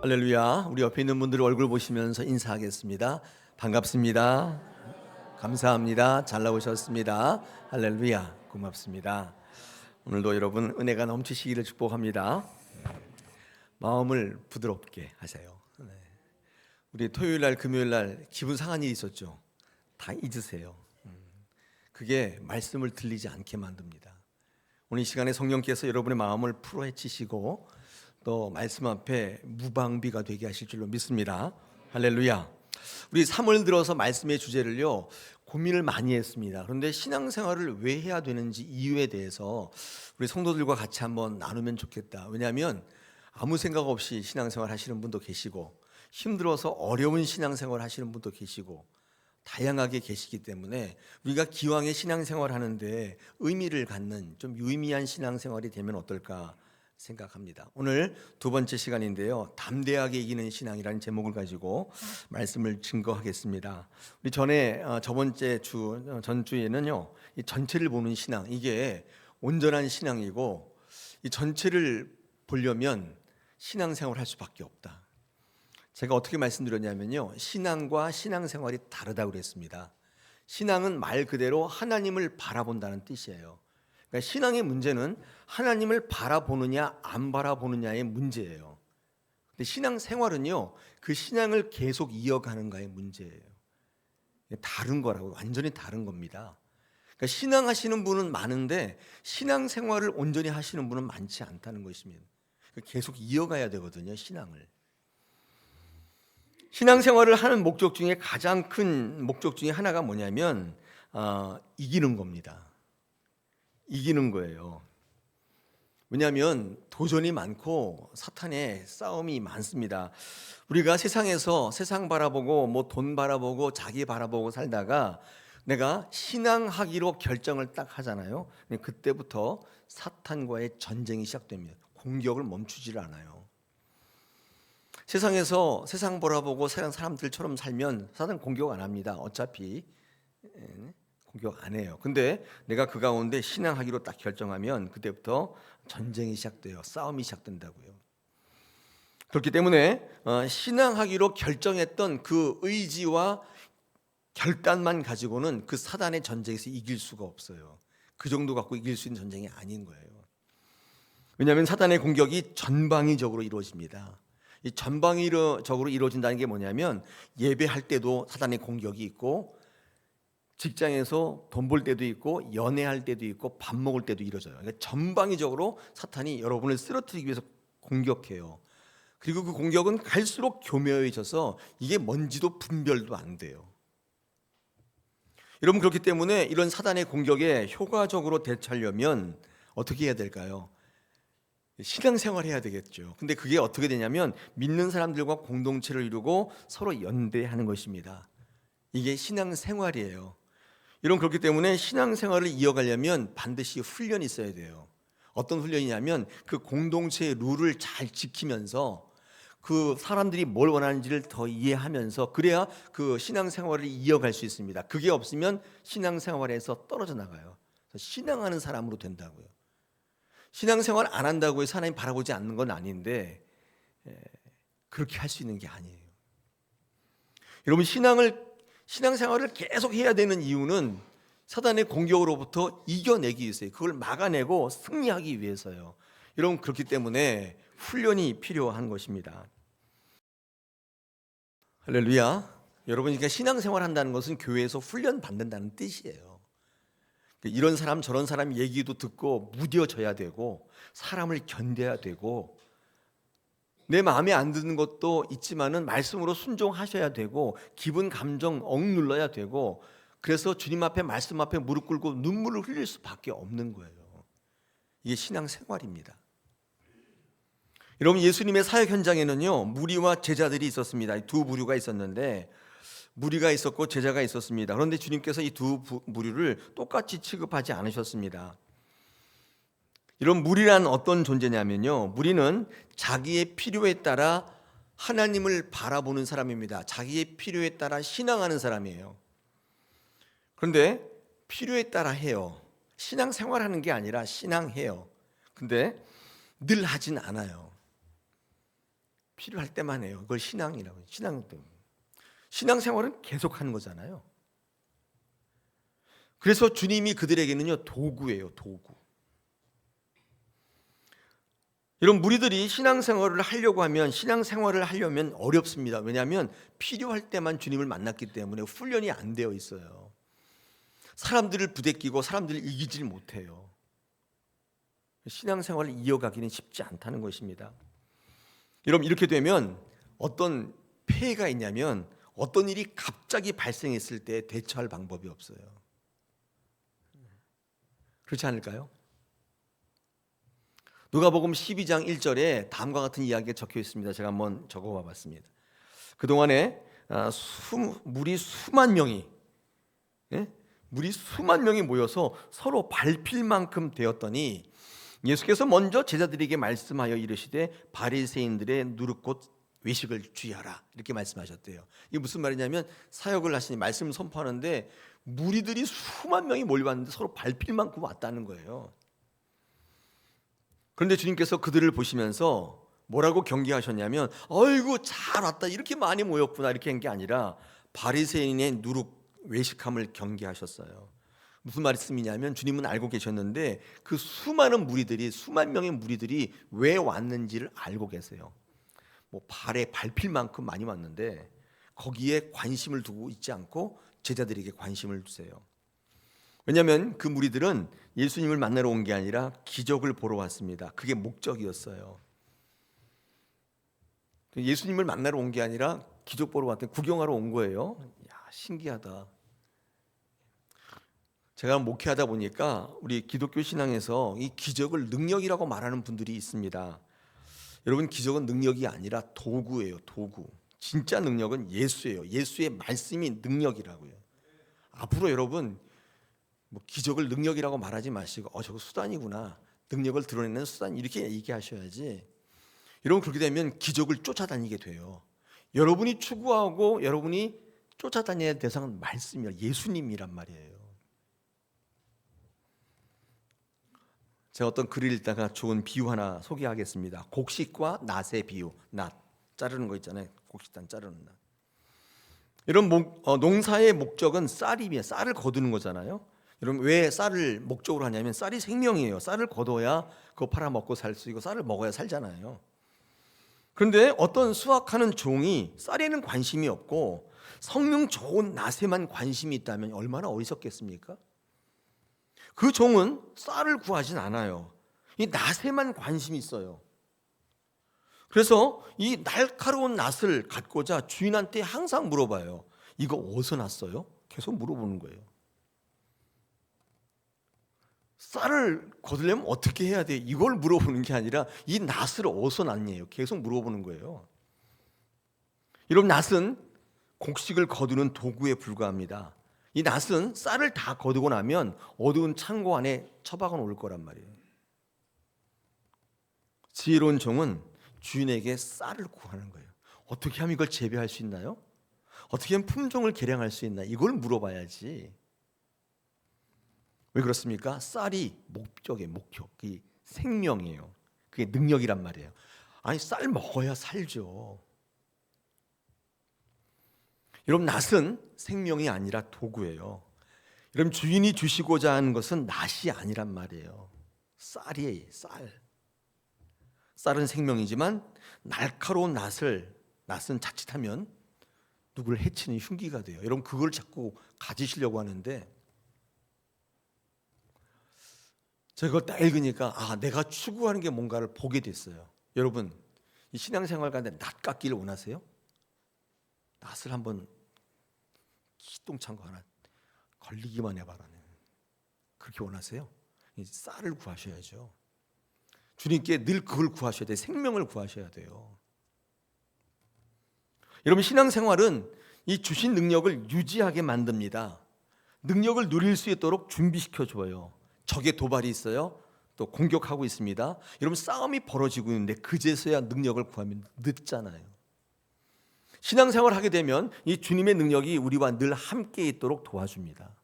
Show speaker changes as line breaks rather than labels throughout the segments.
할렐루야. 우리 옆에 있는 분들 얼굴 보시면서 인사하겠습니다. 반갑습니다. 감사합니다. 잘 나오셨습니다. 할렐루야. 고맙습니다. 오늘도 여러분 은혜가 넘치시기를 축복합니다. 마음을 부드럽게 하세요. 우리 토요일 날 금요일 날 기분 상한 일이 있었죠. 다 잊으세요. 그게 말씀을 들리지 않게 만듭니다. 오늘 이 시간에 성령께서 여러분의 마음을 풀어헤치시고 또 말씀 앞에 무방비가 되게 하실 줄로 믿습니다. 할렐루야. 우리 3월 들어서 말씀의 주제를요 고민을 많이 했습니다. 그런데 신앙생활을 왜 해야 되는지 이유에 대해서 우리 성도들과 같이 한번 나누면 좋겠다. 왜냐하면 아무 생각 없이 신앙생활 하시는 분도 계시고 힘들어서 어려운 신앙생활 하시는 분도 계시고 다양하게 계시기 때문에 우리가 기왕에 신앙생활 하는데 의미를 갖는 좀 유의미한 신앙생활이 되면 어떨까 생각합니다. 오늘 두 번째 시간인데요. 담대하게 이기는 신앙이라는 제목을 가지고 말씀을 증거하겠습니다. 우리 저번째 전주에는요. 이 전체를 보는 신앙, 이게 온전한 신앙이고 이 전체를 보려면 신앙생활을 할 수밖에 없다. 제가 어떻게 말씀드렸냐면요. 신앙과 신앙생활이 다르다고 그랬습니다. 신앙은 말 그대로 하나님을 바라본다는 뜻이에요. 그러니까 신앙의 문제는 하나님을 바라보느냐 안 바라보느냐의 문제예요. 근데 신앙생활은요. 그 신앙을 계속 이어가는가의 문제예요. 다른 거라고, 완전히 다른 겁니다. 그러니까 신앙하시는 분은 많은데 신앙생활을 온전히 하시는 분은 많지 않다는 것입니다. 계속 이어가야 되거든요. 신앙을. 신앙생활을 하는 목적 중에 가장 큰 목적 중에 하나가 뭐냐면 이기는 겁니다. 이기는 거예요. 왜냐하면 도전이 많고 사탄의 싸움이 많습니다. 우리가 세상에서 세상 바라보고 뭐 돈 바라보고 자기 바라보고 살다가 내가 신앙하기로 결정을 딱 하잖아요. 그때부터 사탄과의 전쟁이 시작됩니다. 공격을 멈추질 않아요. 세상에서 세상 바라보고 세상 사람들처럼 살면 사탄 공격 안 합니다. 어차피 공격 안 해요. 근데 내가 그 가운데 신앙하기로 딱 결정하면 그때부터 전쟁이 시작돼요. 싸움이 시작된다고요. 그렇기 때문에 신앙하기로 결정했던 그 의지와 결단만 가지고는 그 사단의 전쟁에서 이길 수가 없어요. 그 정도 갖고 이길 수 있는 전쟁이 아닌 거예요. 왜냐하면 사단의 공격이 전방위적으로 이루어집니다. 이 전방위적으로 이루어진다는 게 뭐냐면 예배할 때도 사단의 공격이 있고 직장에서 돈 벌 때도 있고 연애할 때도 있고 밥 먹을 때도 이루어져요. 그러니까 전방위적으로 사탄이 여러분을 쓰러뜨리기 위해서 공격해요. 그리고 그 공격은 갈수록 교묘해져서 이게 뭔지도 분별도 안 돼요. 여러분, 그렇기 때문에 이런 사단의 공격에 효과적으로 대처하려면 어떻게 해야 될까요? 신앙생활 해야 되겠죠. 근데 그게 어떻게 되냐면 믿는 사람들과 공동체를 이루고 서로 연대하는 것입니다. 이게 신앙생활이에요. 여러분, 그렇기 때문에 신앙생활을 이어가려면 반드시 훈련이 있어야 돼요. 어떤 훈련이냐면 그 공동체의 룰을 잘 지키면서 그 사람들이 뭘 원하는지를 더 이해하면서 그래야 그 신앙생활을 이어갈 수 있습니다. 그게 없으면 신앙생활에서 떨어져 나가요. 신앙하는 사람으로 된다고요. 신앙생활 안 한다고 해서 하나님 바라보지 않는 건 아닌데 그렇게 할 수 있는 게 아니에요. 여러분, 신앙생활을 계속 해야 되는 이유는 사단의 공격으로부터 이겨내기 위해서요. 그걸 막아내고 승리하기 위해서요. 여러분, 그렇기 때문에 훈련이 필요한 것입니다. 할렐루야. 여러분, 그러니까 신앙생활 한다는 것은 교회에서 훈련 받는다는 뜻이에요. 이런 사람 저런 사람 얘기도 듣고 무뎌져야 되고 사람을 견뎌야 되고 내 마음에 안 드는 것도 있지만은 말씀으로 순종하셔야 되고 기분 감정 억눌러야 되고 그래서 주님 앞에 말씀 앞에 무릎 꿇고 눈물을 흘릴 수밖에 없는 거예요. 이게 신앙생활입니다. 여러분, 예수님의 사역 현장에는요 무리와 제자들이 있었습니다. 두 부류가 있었는데 무리가 있었고 제자가 있었습니다. 그런데 주님께서 이 두 무리를 똑같이 취급하지 않으셨습니다. 이런 무리란 어떤 존재냐면요, 무리는 자기의 필요에 따라 하나님을 바라보는 사람입니다. 자기의 필요에 따라 신앙하는 사람이에요. 그런데 필요에 따라 해요. 신앙생활하는 게 아니라 신앙해요. 근데 늘 하진 않아요. 필요할 때만 해요. 그걸 신앙이라고 해요. 신앙생활은 계속하는 거잖아요. 그래서 주님이 그들에게는요 도구예요. 도구. 이런 무리들이 신앙생활을 하려면 어렵습니다. 왜냐하면 필요할 때만 주님을 만났기 때문에 훈련이 안 되어 있어요. 사람들을 부대끼고 사람들을 이기질 못해요. 신앙생활을 이어가기는 쉽지 않다는 것입니다. 여러분, 이렇게 되면 어떤 폐해가 있냐면 어떤 일이 갑자기 발생했을 때 대처할 방법이 없어요. 그렇지 않을까요? 누가복음 12장 1절에 다음과 같은 이야기가 적혀 있습니다. 제가 한번 적어봐 봤습니다. 그동안에 물이 수만 명이 모여서 서로 밟힐 만큼 되었더니 예수께서 먼저 제자들에게 말씀하여 이르시되 바리새인들의 누룩곧 외식을 주의하라, 이렇게 말씀하셨대요. 이게 무슨 말이냐면 사역을 하시니 말씀을 선포하는데 무리들이 수만 명이 몰려왔는데 서로 밟힐 만큼 왔다는 거예요. 그런데 주님께서 그들을 보시면서 뭐라고 경계하셨냐면 어이구 잘 왔다, 이렇게 많이 모였구나, 이렇게 한 게 아니라 바리새인의 누룩 외식함을 경계하셨어요. 무슨 말씀이냐면 주님은 알고 계셨는데 그 수만 명의 무리들이 왜 왔는지를 알고 계세요. 뭐 발에 밟힐 만큼 많이 왔는데 거기에 관심을 두고 있지 않고 제자들에게 관심을 두세요. 왜냐하면 그 무리들은 예수님을 만나러 온 게 아니라 기적을 보러 왔습니다. 그게 목적이었어요. 예수님을 만나러 온 게 아니라 기적 보러 왔더니 구경하러 온 거예요. 야, 신기하다. 제가 목회하다 보니까 우리 기독교 신앙에서 이 기적을 능력이라고 말하는 분들이 있습니다. 여러분, 기적은 능력이 아니라 도구예요. 도구. 진짜 능력은 예수예요. 예수의 말씀이 능력이라고요. 앞으로 여러분 뭐 기적을 능력이라고 말하지 마시고 저거 수단이구나, 능력을 드러내는 수단, 이렇게 얘기하셔야지. 여러분, 그렇게 되면 기적을 쫓아다니게 돼요. 여러분이 추구하고 여러분이 쫓아다녀야 할 대상은 말씀이야, 예수님이란 말이에요. 제가 어떤 글을 읽다가 좋은 비유 하나 소개하겠습니다. 곡식과 낫의 비유. 낫, 자르는 거 있잖아요. 곡식단 자르는 낫. 이런 농사의 목적은 쌀이에요. 쌀을 거두는 거잖아요. 여러분, 왜 쌀을 목적으로 하냐면 쌀이 생명이에요. 쌀을 거둬야 그거 팔아 먹고 살 수 있고 쌀을 먹어야 살잖아요. 그런데 어떤 수확하는 종이 쌀에는 관심이 없고 성능 좋은 낫에만 관심이 있다면 얼마나 어리석겠습니까? 그 종은 쌀을 구하진 않아요. 이 낫에만 관심이 있어요. 그래서 이 날카로운 낫을 갖고자 주인한테 항상 물어봐요. 이거 어디서 났어요? 계속 물어보는 거예요. 쌀을 거두려면 어떻게 해야 돼? 이걸 물어보는 게 아니라 이 낫을 어디서 났냐요? 계속 물어보는 거예요. 여러분, 낫은 곡식을 거두는 도구에 불과합니다. 이 낫은 쌀을 다 거두고 나면 어두운 창고 안에 처박아 놓을 거란 말이에요. 지혜로운 종은 주인에게 쌀을 구하는 거예요. 어떻게 하면 이걸 재배할 수 있나요? 어떻게 하면 품종을 개량할 수 있나? 이걸 물어봐야지. 왜 그렇습니까? 쌀이 목적, 그게 생명이에요. 그게 능력이란 말이에요. 아니, 쌀 먹어야 살죠. 여러분, 낫은 생명이 아니라 도구예요. 여러분, 주인이 주시고자 하는 것은 낫이 아니란 말이에요. 쌀이에요. 쌀은 생명이지만 날카로운 낫은 자칫하면 누구를 해치는 흉기가 돼요. 여러분, 그걸 자꾸 가지시려고 하는데 제가 그걸 딱 읽으니까 내가 추구하는 게 뭔가를 보게 됐어요. 여러분, 이 신앙생활 가운데 낫 깎기를 원하세요? 낫을 한번 기똥찬 거 하나 걸리기만 해봐라. 그렇게 원하세요? 쌀을 구하셔야죠. 주님께 늘 그걸 구하셔야 돼요. 생명을 구하셔야 돼요. 여러분, 신앙생활은 이 주신 능력을 유지하게 만듭니다. 능력을 누릴 수 있도록 준비시켜줘요. 적의 도발이 있어요. 또 공격하고 있습니다. 여러분, 싸움이 벌어지고 있는데 그제서야 능력을 구하면 늦잖아요. 신앙생활을 하게 되면 이 주님의 능력이 우리와 늘 함께 있도록 도와줍니다.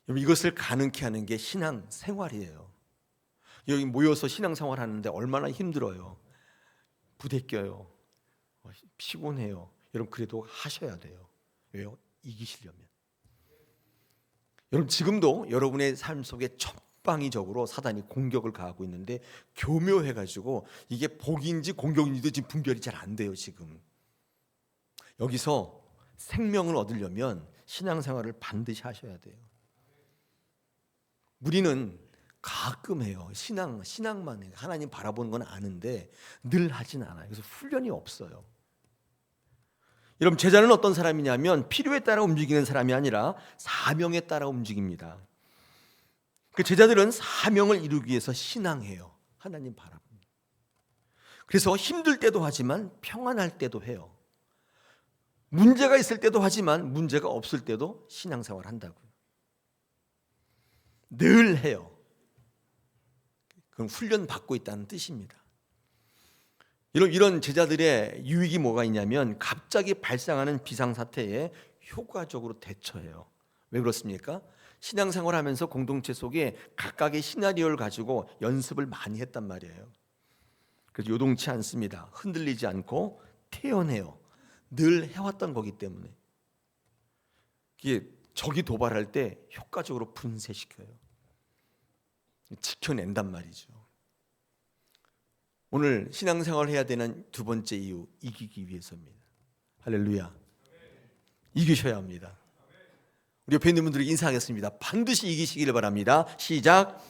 여러분, 이것을 가능케 하는 게 신앙생활이에요. 여기 모여서 신앙생활 하는데 얼마나 힘들어요. 부대껴요. 피곤해요. 여러분 그래도 하셔야 돼요. 왜요? 이기시려면. 여러분 지금도 여러분의 삶 속에 전방위적으로 사단이 공격을 가하고 있는데 교묘해가지고 이게 복인지 공격인지도 지금 분별이 잘 안 돼요. 지금 여기서 생명을 얻으려면 신앙생활을 반드시 하셔야 돼요. 우리는 가끔 해요. 신앙만 해요. 하나님 바라보는 건 아는데 늘 하진 않아요. 그래서 훈련이 없어요. 여러분 제자는 어떤 사람이냐면 필요에 따라 움직이는 사람이 아니라 사명에 따라 움직입니다. 그 제자들은 사명을 이루기 위해서 신앙해요. 하나님 바라봅니다. 그래서 힘들 때도 하지만 평안할 때도 해요. 문제가 있을 때도 하지만 문제가 없을 때도 신앙생활 한다고요. 늘 해요. 그럼 훈련 받고 있다는 뜻입니다. 이런 제자들의 유익이 뭐가 있냐면 갑자기 발생하는 비상사태에 효과적으로 대처해요. 왜 그렇습니까? 신앙생활 하면서 공동체 속에 각각의 시나리오를 가지고 연습을 많이 했단 말이에요. 그래서 요동치 않습니다. 흔들리지 않고 태연해요. 늘 해왔던 거기 때문에 이게 적이 도발할 때 효과적으로 분쇄시켜요. 지켜낸단 말이죠. 오늘 신앙생활을 해야 되는 두 번째 이유, 이기기 위해서입니다. 할렐루야. 이기셔야 합니다. 우리 옆에 있는 분들에게 인사하겠습니다. 반드시 이기시기를 바랍니다. 시작.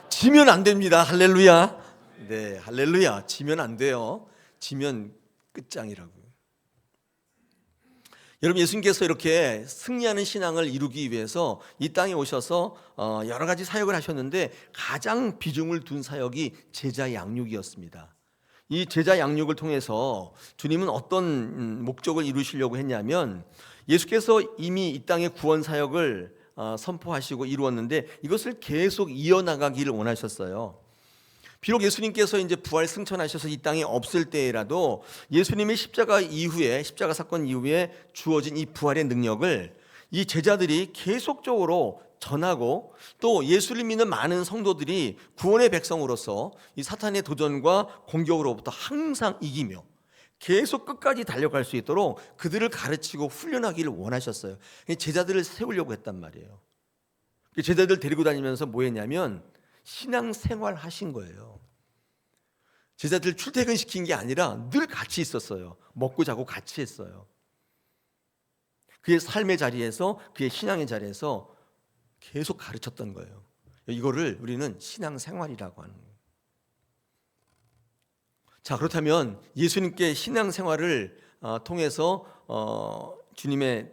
지면 안 됩니다. 할렐루야. 네, 할렐루야. 지면 안 돼요. 지면 끝장이라고요. 여러분 예수님께서 이렇게 승리하는 신앙을 이루기 위해서 이 땅에 오셔서 여러 가지 사역을 하셨는데 가장 비중을 둔 사역이 제자 양육이었습니다. 이 제자 양육을 통해서 주님은 어떤 목적을 이루시려고 했냐면 예수께서 이미 이 땅의 구원 사역을 선포하시고 이루었는데 이것을 계속 이어나가기를 원하셨어요. 비록 예수님께서 이제 부활 승천하셔서 이 땅에 없을 때라도 예수님의 십자가 사건 이후에 주어진 이 부활의 능력을 이 제자들이 계속적으로 전하고 또 예수를 믿는 많은 성도들이 구원의 백성으로서 이 사탄의 도전과 공격으로부터 항상 이기며 계속 끝까지 달려갈 수 있도록 그들을 가르치고 훈련하기를 원하셨어요. 제자들을 세우려고 했단 말이에요. 제자들 데리고 다니면서 뭐 했냐면 신앙생활 하신 거예요. 제자들 출퇴근시킨 게 아니라 늘 같이 있었어요. 먹고 자고 같이 했어요. 그의 삶의 자리에서 그의 신앙의 자리에서 계속 가르쳤던 거예요. 이거를 우리는 신앙생활이라고 하는 거예요. 자, 그렇다면 예수님께 신앙생활을 통해서 주님의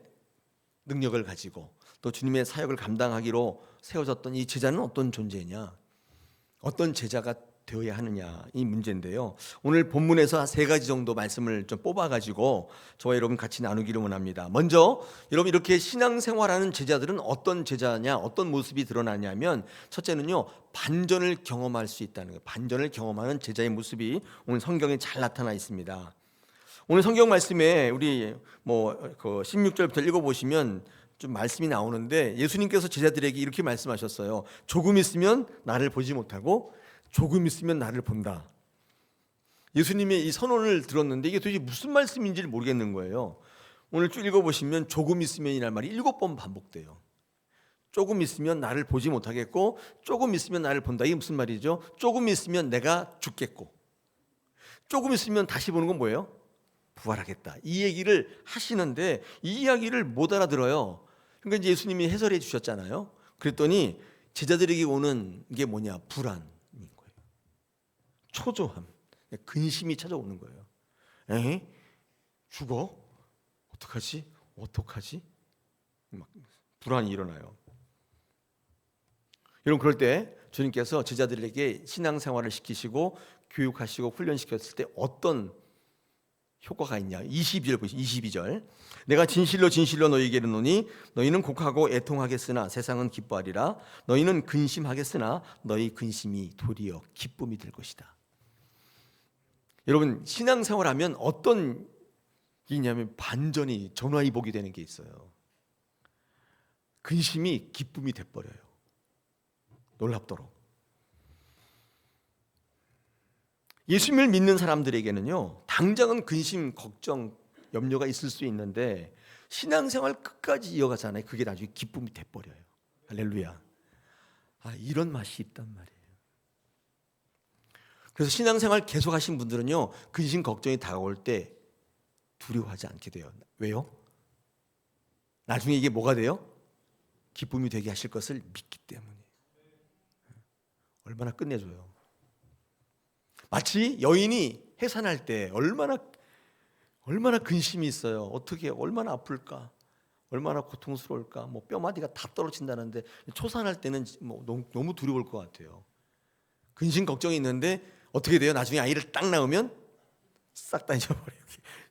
능력을 가지고 또 주님의 사역을 감당하기로 세워졌던 이 제자는 어떤 존재냐? 어떤 제자가 되어야 하느냐 이 문제인데요. 오늘 본문에서 세 가지 정도 말씀을 좀 뽑아가지고 저와 여러분 같이 나누기를 원합니다. 먼저 여러분 이렇게 신앙생활하는 제자들은 어떤 제자냐, 어떤 모습이 드러나냐면 첫째는요 반전을 경험할 수 있다는 거예요. 반전을 경험하는 제자의 모습이 오늘 성경에 잘 나타나 있습니다. 오늘 성경 말씀에 우리 그 16절부터 읽어보시면 좀 말씀이 나오는데 예수님께서 제자들에게 이렇게 말씀하셨어요. 조금 있으면 나를 보지 못하고 조금 있으면 나를 본다. 예수님의 이 선언을 들었는데 이게 도대체 무슨 말씀인지를 모르겠는 거예요. 오늘 쭉 읽어보시면 조금 있으면이라는 말이 7번 반복돼요. 조금 있으면 나를 보지 못하겠고 조금 있으면 나를 본다. 이게 무슨 말이죠? 조금 있으면 내가 죽겠고 조금 있으면 다시 보는 건 뭐예요? 부활하겠다. 이 얘기를 하시는데 이 이야기를 못 알아들어요. 그러니까 이제 예수님이 해설해 주셨잖아요. 그랬더니 제자들에게 오는 게 뭐냐? 불안인 거예요. 초조함, 근심이 찾아오는 거예요. 에이? 죽어? 어떡하지? 어떡하지? 막 불안이 일어나요. 여러분 그럴 때 주님께서 제자들에게 신앙생활을 시키시고 교육하시고 훈련시켰을 때 어떤 효과가 있냐? 22절 보시죠. 22절. 내가 진실로 진실로 너희에게 이르노니 너희는 곡하고 애통하겠으나 세상은 기뻐하리라. 너희는 근심하겠으나 너희 근심이 도리어 기쁨이 될 것이다. 여러분 신앙생활하면 어떤 일이냐면 반전이 전화위복이 되는 게 있어요. 근심이 기쁨이 돼버려요. 놀랍도록. 예수님을 믿는 사람들에게는요, 당장은 근심, 걱정, 염려가 있을 수 있는데 신앙생활 끝까지 이어가잖아요. 그게 나중에 기쁨이 돼버려요. 할렐루야. 이런 맛이 있단 말이에요. 그래서 신앙생활 계속하신 분들은요, 근심, 걱정이 다가올 때 두려워하지 않게 돼요. 왜요? 나중에 이게 뭐가 돼요? 기쁨이 되게 하실 것을 믿기 때문에. 얼마나 끝내줘요. 마치 여인이 해산할 때 얼마나 근심이 있어요. 어떻게 얼마나 아플까, 얼마나 고통스러울까. 뭐 뼈마디가 다 떨어진다는데 초산할 때는 뭐 너무 두려울 것 같아요. 근심 걱정이 있는데 어떻게 돼요? 나중에 아이를 딱 낳으면 싹 다 잊어버려요.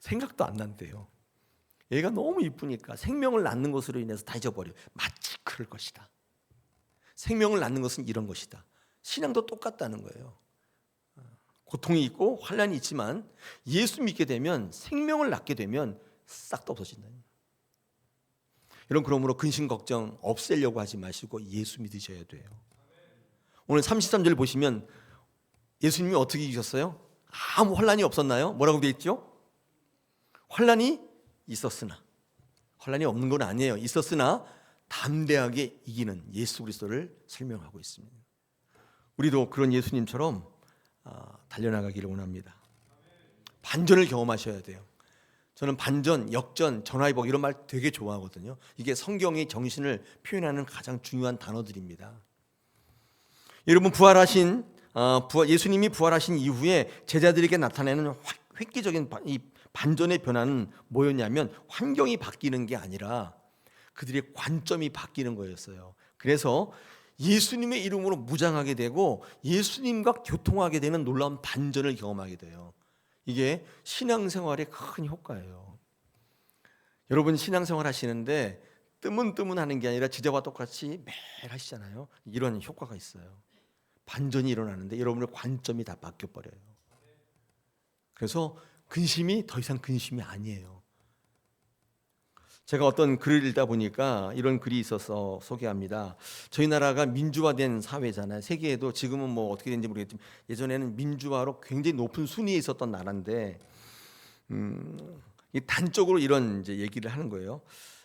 생각도 안 난대요. 얘가 너무 이쁘니까 생명을 낳는 것으로 인해서 다 잊어버려요. 마치 그럴 것이다. 생명을 낳는 것은 이런 것이다. 신앙도 똑같다는 거예요. 고통이 있고 환난이 있지만 예수 믿게 되면, 생명을 낳게 되면 싹 다 없어진다. 여러분, 그러므로 근심 걱정 없애려고 하지 마시고 예수 믿으셔야 돼요. 오늘 33절 보시면 예수님이 어떻게 이기셨어요? 아무 환난이 없었나요? 뭐라고 되어 있죠? 환난이 있었으나, 환난이 없는 건 아니에요. 있었으나 담대하게 이기는 예수 그리스도를 설명하고 있습니다. 우리도 그런 예수님처럼 달려나가기를 원합니다. 반전을 경험하셔야 돼요. 저는 반전, 역전, 전화위복 이런 말 되게 좋아하거든요. 이게 성경의 정신을 표현하는 가장 중요한 단어들입니다. 여러분, 예수님이 부활하신 이후에 제자들에게 나타내는 획기적인 이 반전의 변화는 뭐였냐면, 환경이 바뀌는 게 아니라 그들의 관점이 바뀌는 거였어요. 그래서 예수님의 이름으로 무장하게 되고 예수님과 교통하게 되는 놀라운 반전을 경험하게 돼요. 이게 신앙생활의 큰 효과예요. 여러분, 신앙생활 하시는데 뜨문뜨문하는 게 아니라 지저와 똑같이 매일 하시잖아요. 이런 효과가 있어요. 반전이 일어나는데 여러분의 관점이 다 바뀌어버려요. 그래서 근심이 더 이상 근심이 아니에요. 제가 어떤 글을 읽다 보니까 이런 글이 있어서 소개합니다. 저희 나라가 민주화된 사회잖아요. 세계에도 지금은 뭐 어떻게 되는지 모르겠지만 예전에는 민주화로 굉장히 높은 순위에 있었던 나라인데, 단적으로 이런 이제 얘기를 하는 거예요.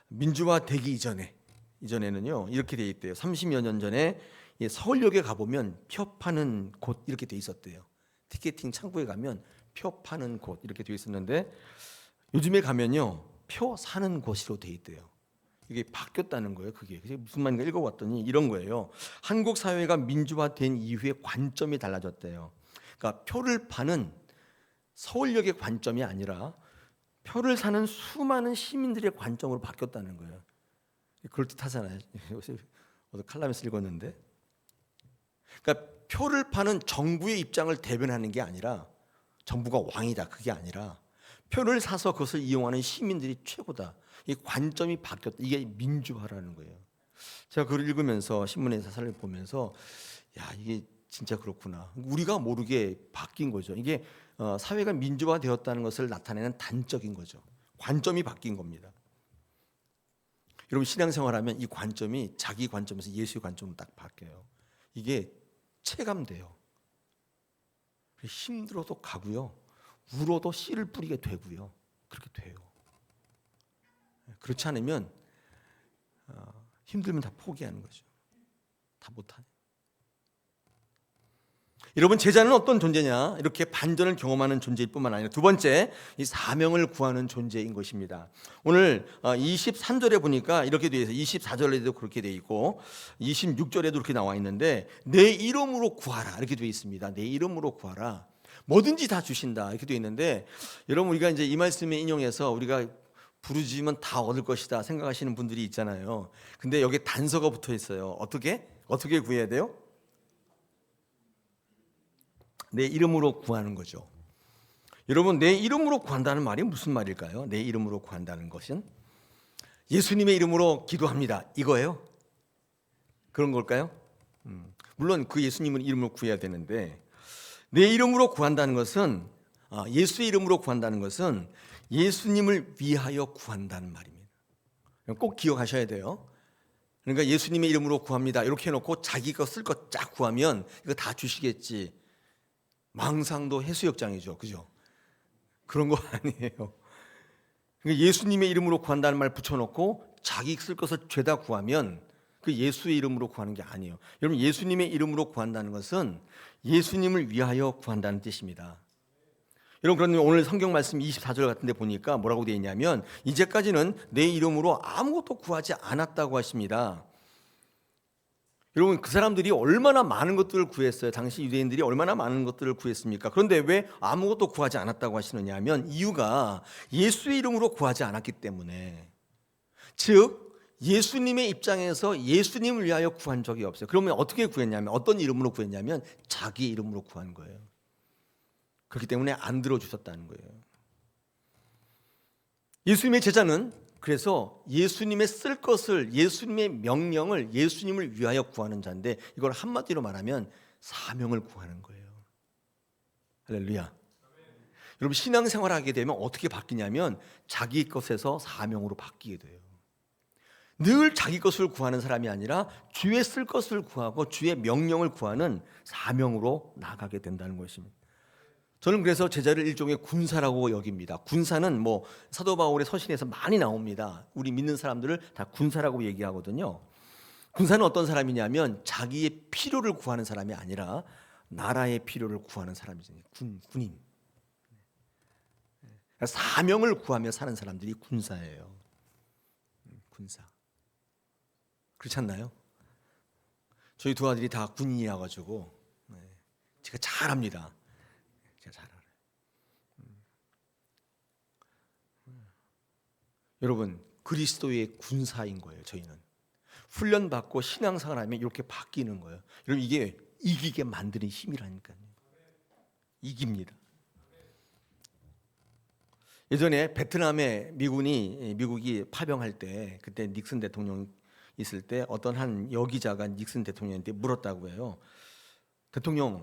민주화 되기 이전에는요 이렇게 돼 있대요. 30여 년 전에 서울역에 가보면 표 파는 곳 이렇게 돼 있었대요. 티켓팅 창구에 가면 표 파는 곳 이렇게 돼 있었는데, 요즘에 가면요 표 사는 곳으로 돼 있대요. 이게 바뀌었다는 거예요. 그게 무슨 말인가 읽어봤더니 이런 거예요. 한국 사회가 민주화된 이후에 관점이 달라졌대요. 그러니까 표를 파는 서울역의 관점이 아니라 표를 사는 수많은 시민들의 관점으로 바뀌었다는 거예요. 그럴듯하잖아요. 어디 칼럼에서 읽었는데, 그러니까 표를 파는 정부의 입장을 대변하는 게 아니라, 정부가 왕이다 그게 아니라 표를 사서 그것을 이용하는 시민들이 최고다. 이 관점이 바뀌었다. 이게 민주화라는 거예요. 제가 그걸 읽으면서 신문의 사설을 보면서 이게 진짜 그렇구나. 우리가 모르게 바뀐 거죠. 이게 사회가 민주화되었다는 것을 나타내는 단적인 거죠. 관점이 바뀐 겁니다. 여러분, 신앙생활하면 이 관점이 자기 관점에서 예수의 관점으로 딱 바뀌어요. 이게 체감돼요. 힘들어도 가고요, 울어도 씨를 뿌리게 되고요. 그렇게 돼요. 그렇지 않으면 힘들면 다 포기하는 거죠. 다 못하네. 여러분, 제자는 어떤 존재냐? 이렇게 반전을 경험하는 존재일 뿐만 아니라 두 번째, 이 사명을 구하는 존재인 것입니다. 오늘 23절에 보니까 이렇게 되어 있어요. 24절에도 그렇게 되어 있고 26절에도 그렇게 나와 있는데, 내 이름으로 구하라 이렇게 되어 있습니다. 내 이름으로 구하라. 뭐든지 다 주신다 이렇게 되어 있는데, 여러분, 우리가 이제 이 말씀에 인용해서 우리가 부르짖으면 다 얻을 것이다 생각하시는 분들이 있잖아요. 근데 여기에 단서가 붙어 있어요. 어떻게 구해야 돼요? 내 이름으로 구하는 거죠. 여러분, 내 이름으로 구한다는 말이 무슨 말일까요? 내 이름으로 구한다는 것은 예수님의 이름으로 기도합니다 이거예요? 그런 걸까요? 물론 그 예수님을 이름으로 구해야 되는데, 내 이름으로 구한다는 것은, 예수의 이름으로 구한다는 것은 예수님을 위하여 구한다는 말입니다. 꼭 기억하셔야 돼요. 그러니까 예수님의 이름으로 구합니다 이렇게 해놓고 자기 거 쓸 거 쫙 구하면 이거 다 주시겠지, 망상도 해수욕장이죠. 그죠? 그런 거 아니에요. 그러니까 예수님의 이름으로 구한다는 말 붙여놓고 자기 쓸 것을 죄다 구하면 그 예수의 이름으로 구하는 게 아니에요. 여러분, 예수님의 이름으로 구한다는 것은 예수님을 위하여 구한다는 뜻입니다. 여러분, 그런데 오늘 성경 말씀 24절 같은 데 보니까 뭐라고 되어 있냐면 이제까지는 내 이름으로 아무것도 구하지 않았다고 하십니다. 여러분, 그 사람들이 얼마나 많은 것들을 구했어요. 당시 유대인들이 얼마나 많은 것들을 구했습니까? 그런데 왜 아무것도 구하지 않았다고 하시느냐 하면 이유가 예수의 이름으로 구하지 않았기 때문에, 즉 예수님의 입장에서 예수님을 위하여 구한 적이 없어요. 그러면 어떻게 구했냐면, 어떤 이름으로 구했냐면 자기 이름으로 구한 거예요. 그렇기 때문에 안 들어주셨다는 거예요. 예수님의 제자는 그래서 예수님의 쓸 것을, 예수님의 명령을 예수님을 위하여 구하는 자인데, 이걸 한마디로 말하면 사명을 구하는 거예요. 할렐루야. 여러분, 신앙생활을 하게 되면 어떻게 바뀌냐면 자기 것에서 사명으로 바뀌게 돼요. 늘 자기 것을 구하는 사람이 아니라 주의 쓸 것을 구하고 주의 명령을 구하는 사명으로 나가게 된다는 것입니다. 저는 그래서 제자를 일종의 군사라고 여깁니다. 군사는 뭐 사도 바울의 서신에서 많이 나옵니다. 우리 믿는 사람들을 다 군사라고 얘기하거든요. 군사는 어떤 사람이냐면 자기의 필요를 구하는 사람이 아니라 나라의 필요를 구하는 사람이죠. 군인. 사명을 구하며 사는 사람들이 군사예요. 군사. 그렇지 않나요? 저희 두 아들이 다 군인이라 가지고 제가 잘 압니다. 제가 잘 알아요. 여러분, 그리스도의 군사인 거예요. 저희는 훈련받고 신앙생활을 하면 이렇게 바뀌는 거예요. 여러분, 이게 이기게 만드는 힘이라니까요. 이깁니다. 예전에 베트남에 미국이 파병할 때, 그때 닉슨 대통령 있을 때 어떤 한 여기자가 닉슨 대통령한테 물었다고 해요. 대통령님,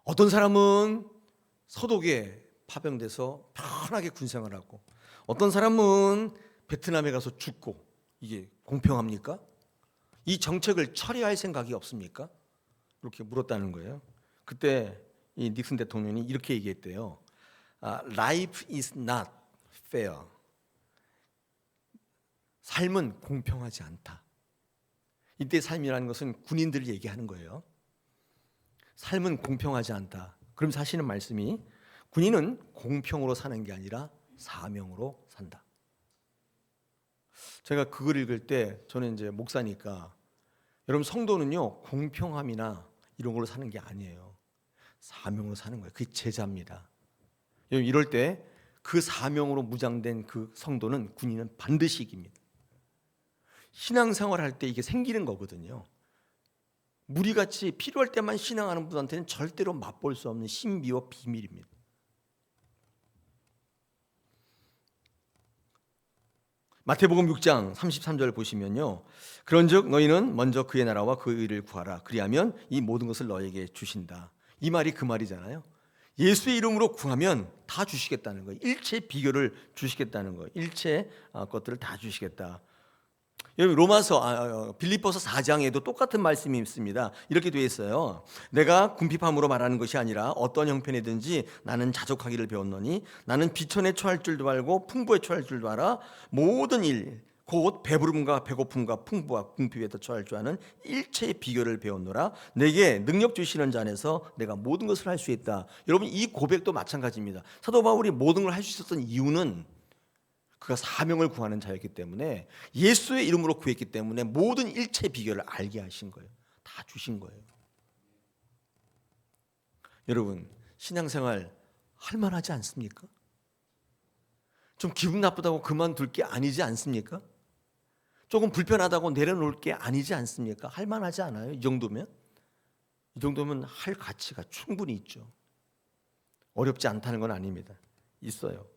어떤 사람은 서독에 파병돼서 편하게 군생활하고 어떤 사람은 베트남에 가서 죽고, 이게 공평합니까? 이 정책을 처리할 생각이 없습니까? 이렇게 물었다는 거예요. 그때 이 닉슨 대통령이 이렇게 얘기했대요. Life is not fair. 삶은 공평하지 않다. 이때 삶이라는 것은 군인들을 얘기하는 거예요. 삶은 공평하지 않다. 그럼 하시는 말씀이 군인은 공평으로 사는 게 아니라 사명으로 산다. 제가 그걸 읽을 때, 저는 이제 목사니까, 여러분, 성도는요 공평함이나 이런 걸로 사는 게 아니에요. 사명으로 사는 거예요. 그게 제자입니다. 여러분, 이럴 때 그 사명으로 무장된 그 성도는, 군인은 반드시 이깁니다. 신앙생활 할 때 이게 생기는 거거든요. 무리같이 필요할 때만 신앙하는 분한테는 절대로 맛볼 수 없는 신비와 비밀입니다. 마태복음 6장 33절 보시면요, 그런즉 너희는 먼저 그의 나라와 그 의를 구하라. 그리하면 이 모든 것을 너에게 주신다. 이 말이 그 말이잖아요. 예수의 이름으로 구하면 다 주시겠다는 거예요. 일체 비결을 주시겠다는 거예요. 일체 것들을 다 주시겠다. 여러분, 빌립보서 4장에도 똑같은 말씀이 있습니다. 이렇게 되어 있어요. 내가 궁핍함으로 말하는 것이 아니라 어떤 형편이든지 나는 자족하기를 배웠노니 나는 비천에 처할 줄도 알고 풍부에 처할 줄도 알아. 모든 일 곧 배부름과 배고픔과 풍부와 궁핍에 처할 줄 아는 일체의 비결을 배웠노라. 내게 능력 주시는 자 안에서 내가 모든 것을 할 수 있다. 여러분, 이 고백도 마찬가지입니다. 사도 바울이 모든 걸 할 수 있었던 이유는 그가 사명을 구하는 자였기 때문에, 예수의 이름으로 구했기 때문에 모든 일체 비결을 알게 하신 거예요. 다 주신 거예요. 여러분, 신앙생활 할만하지 않습니까? 좀 기분 나쁘다고 그만둘 게 아니지 않습니까? 조금 불편하다고 내려놓을 게 아니지 않습니까? 할만하지 않아요? 이 정도면 할 가치가 충분히 있죠. 어렵지 않다는 건 아닙니다. 있어요.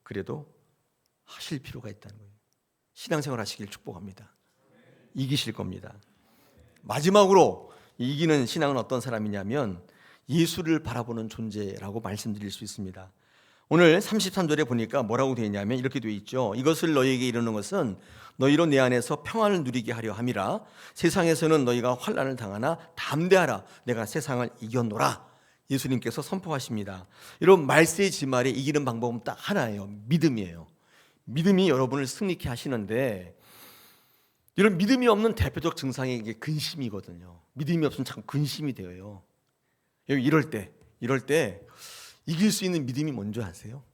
그래도 하실 필요가 있다는 거예요. 신앙생활 하시길 축복합니다. 이기실 겁니다. 마지막으로, 이기는 신앙은 어떤 사람이냐면 예수를 바라보는 존재라고 말씀드릴 수 있습니다. 오늘 33절에 보니까 뭐라고 되어 있냐면 이렇게 되어 있죠. 이것을 너희에게 이르는 것은 너희로 내 안에서 평안을 누리게 하려 함이라. 세상에서는 너희가 환난을 당하나 담대하라. 내가 세상을 이겼노라. 예수님께서 선포하십니다. 여러분, 말세의 지말에 이기는 방법은 딱 하나예요. 믿음이에요. 믿음이 여러분을 승리케 하시는데, 이런 믿음이 없는 대표적 증상이 이게 근심이거든요. 믿음이 없으면 자꾸 근심이 되어요. 이럴 때 이길 수 있는 믿음이 뭔지 아세요?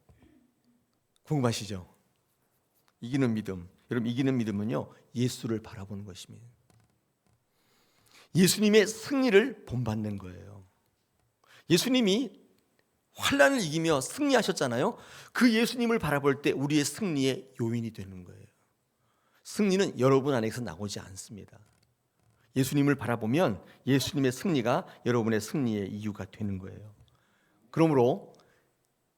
궁금하시죠? 이기는 믿음. 여러분, 이기는 믿음은요, 예수를 바라보는 것입니다. 예수님의 승리를 본받는 거예요. 예수님이 환난을 이기며 승리하셨잖아요. 그 예수님을 바라볼 때 우리의 승리의 요인이 되는 거예요. 승리는 여러분 안에서 나오지 않습니다. 예수님을 바라보면 예수님의 승리가 여러분의 승리의 이유가 되는 거예요. 그러므로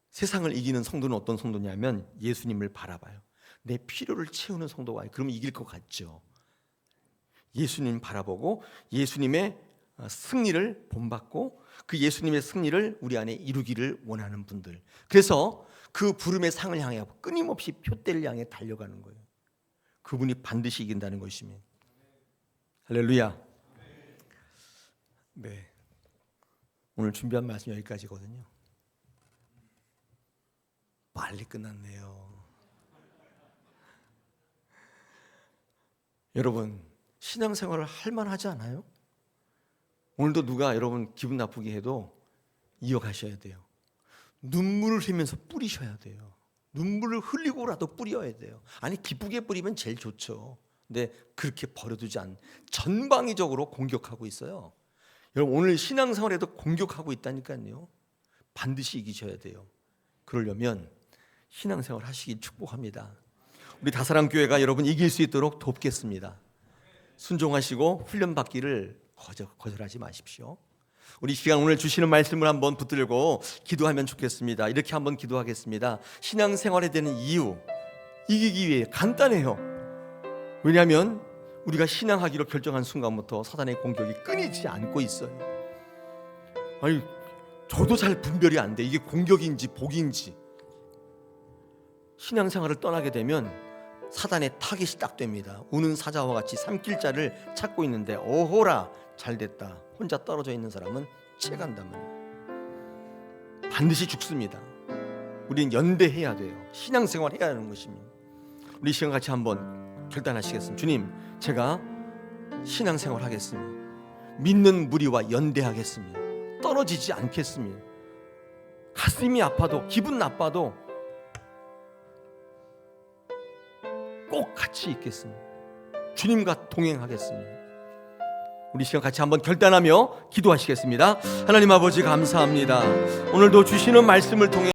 세상을 이기는 성도는 어떤 성도냐면 예수님을 바라봐요. 내 필요를 채우는 성도가 그러면 이길 것 같죠. 예수님 바라보고 예수님의 승리를 본받고 그 예수님의 승리를 우리 안에 이루기를 원하는 분들, 그래서 그 부름의 상을 향해 끊임없이 표대를 향해 달려가는 거예요. 그분이 반드시 이긴다는 것이면. 할렐루야. 네, 오늘 준비한 말씀 여기까지거든요. 빨리 끝났네요. 여러분, 신앙생활을 할 만하지 않아요? 오늘도 누가 여러분 기분 나쁘게 해도 이어가셔야 돼요. 눈물을 흘리면서 뿌리셔야 돼요. 눈물을 흘리고라도 뿌려야 돼요. 아니, 기쁘게 뿌리면 제일 좋죠. 근데 그렇게 버려두지 않, 전방위적으로 공격하고 있어요. 여러분, 오늘 신앙생활에도 공격하고 있다니까요. 반드시 이기셔야 돼요. 그러려면 신앙생활 하시기 축복합니다. 우리 다사랑교회가 여러분 이길 수 있도록 돕겠습니다. 순종하시고 훈련받기를 거절하지 마십시오. 우리 시간 오늘 주시는 말씀을 한번 붙들고 기도하면 좋겠습니다. 이렇게 한번 기도하겠습니다. 신앙생활에 되는 이유, 이기기 위해 간단해요. 왜냐하면 우리가 신앙하기로 결정한 순간부터 사단의 공격이 끊이지 않고 있어요. 아니, 저도 잘 분별이 안 돼. 이게 공격인지 복인지. 신앙생활을 떠나게 되면 사단의 타깃이 딱 됩니다. 우는 사자와 같이 삼킬자를 찾고 있는데 오호라 잘됐다. 혼자 떨어져 있는 사람은 채간단 말이에요. 반드시 죽습니다. 우리는 연대해야 돼요. 신앙생활 해야 하는 것입니다. 우리 시간 같이 한번 결단하시겠습니다. 주님, 제가 신앙생활 하겠습니다. 믿는 무리와 연대하겠습니다. 떨어지지 않겠습니다. 가슴이 아파도 기분 나빠도 꼭 같이 있겠습니다. 주님과 동행하겠습니다. 우리 시간 같이 한번 결단하며 기도하시겠습니다. 하나님 아버지, 감사합니다. 오늘도 주시는 말씀을 통해